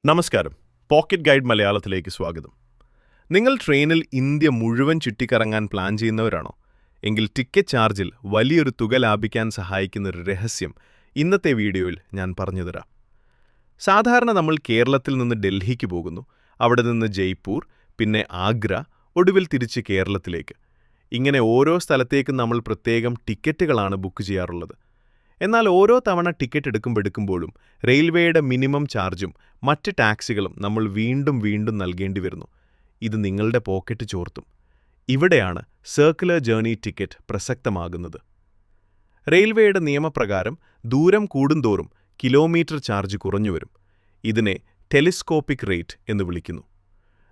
നമസ്കാരം. Pocket guide മലയാളത്തിലേക്ക് സ്വാഗതം. നിങ്ങൾ ട്രെയിനിൽ ഇന്ത്യ മുഴുവൻ ചുറ്റിക്കറങ്ങാൻ പ്ലാൻ ചെയ്യുന്നവരാണോ? എങ്കിൽ ടിക്കറ്റ് ചാർജിൽ വലിയൊരു തുക ലാഭിക്കാൻ സഹായിക്കുന്ന ഒരു രഹസ്യം ഇന്നത്തെ വീഡിയോയിൽ ഞാൻ പറഞ്ഞുതരാം. സാധാരണ നമ്മൾ കേരളത്തിൽ നിന്ന് ഡൽഹിക്ക് പോകുന്നു, അവിടെ നിന്ന് ജയ്പൂർ, പിന്നെ ആഗ്ര, ഒടുവിൽ തിരിച്ച് കേരളത്തിലേക്ക്. ഇങ്ങനെ ഓരോ സ്ഥലത്തേക്കും നമ്മൾ പ്രത്യേകം ടിക്കറ്റുകളാണ് ബുക്ക് ചെയ്യാറുള്ളത്. എന്നാൽ ഓരോ തവണ ടിക്കറ്റ് എടുക്കുമ്പോഴും റെയിൽവേയുടെ മിനിമം ചാർജും മറ്റ് ടാക്സുകളും നമ്മൾ വീണ്ടും നൽകേണ്ടി വരുന്നു. ഇത് നിങ്ങളുടെ പോക്കറ്റ് ചോർത്തും. ഇവിടെയാണ് സർക്കുലർ ജേർണി ടിക്കറ്റ് പ്രസക്തമാകുന്നത്. റെയിൽവേയുടെ നിയമപ്രകാരം ദൂരം കൂടുന്തോറും കിലോമീറ്റർ ചാർജ് കുറഞ്ഞുവരും. ഇതിനെ ടെലിസ്കോപ്പിക് റേറ്റ് എന്ന് വിളിക്കുന്നു.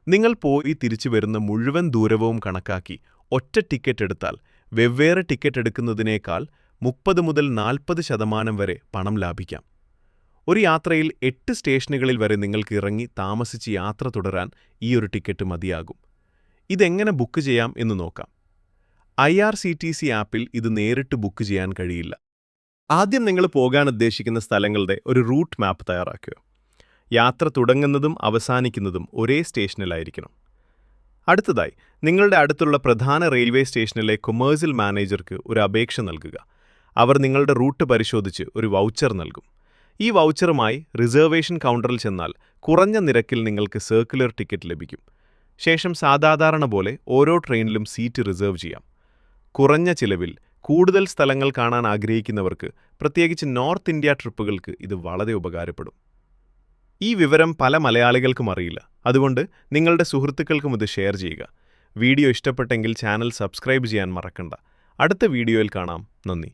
നിങ്ങൾ പോയി തിരിച്ചു വരുന്ന മുഴുവൻ ദൂരവും കണക്കാക്കി ഒറ്റ ടിക്കറ്റ് എടുത്താൽ വെവ്വേറെ ടിക്കറ്റ് എടുക്കുന്നതിനേക്കാൾ 30 മുതൽ 40% വരെ പണം ലാഭിക്കാം. ഒരു യാത്രയിൽ 8 സ്റ്റേഷനുകളിൽ വരെ നിങ്ങൾക്ക് ഇറങ്ങി താമസിച്ച് യാത്ര തുടരാൻ ഈ ഒരു ടിക്കറ്റ് മതിയാകും. ഇതെങ്ങനെ ബുക്ക് ചെയ്യാം എന്ന് നോക്കാം. IRCTC ആപ്പിൽ ഇത് നേരിട്ട് ബുക്ക് ചെയ്യാൻ കഴിയില്ല. ആദ്യം നിങ്ങൾ പോകാൻ ഉദ്ദേശിക്കുന്ന സ്ഥലങ്ങളുടെ ഒരു റൂട്ട് മാപ്പ് തയ്യാറാക്കുക. യാത്ര തുടങ്ങുന്നതും അവസാനിക്കുന്നതും ഒരേ സ്റ്റേഷനിലായിരിക്കണം. അടുത്തതായി, നിങ്ങളുടെ അടുത്തുള്ള പ്രധാന റെയിൽവേ സ്റ്റേഷനിലെ കൊമേഴ്സ്യൽ മാനേജർക്ക് ഒരു അപേക്ഷ നൽകുക. അവർ നിങ്ങളുടെ റൂട്ട് പരിശോധിച്ച് ഒരു വൗച്ചർ നൽകും. ഈ വൗച്ചറുമായി റിസർവേഷൻ കൗണ്ടറിൽ ചെന്നാൽ കുറഞ്ഞ നിരക്കിൽ നിങ്ങൾക്ക് സർക്കുലർ ടിക്കറ്റ് ലഭിക്കും. ശേഷം സാധാരണ പോലെ ഓരോ ട്രെയിനിലും സീറ്റ് റിസർവ് ചെയ്യാം. കുറഞ്ഞ ചിലവിൽ കൂടുതൽ സ്ഥലങ്ങൾ കാണാൻ ആഗ്രഹിക്കുന്നവർക്ക്, പ്രത്യേകിച്ച് നോർത്ത് ഇന്ത്യ ട്രിപ്പുകൾക്ക് ഇത് വളരെ ഉപകാരപ്പെടും. ഈ വിവരം പല മലയാളികൾക്കും അറിയില്ല. അതുകൊണ്ട് നിങ്ങളുടെ സുഹൃത്തുക്കൾക്കും ഇത് ഷെയർ ചെയ്യുക. വീഡിയോ ഇഷ്ടപ്പെട്ടെങ്കിൽ ചാനൽ സബ്സ്ക്രൈബ് ചെയ്യാൻ മറക്കണ്ട. അടുത്ത വീഡിയോയിൽ കാണാം. നന്ദി.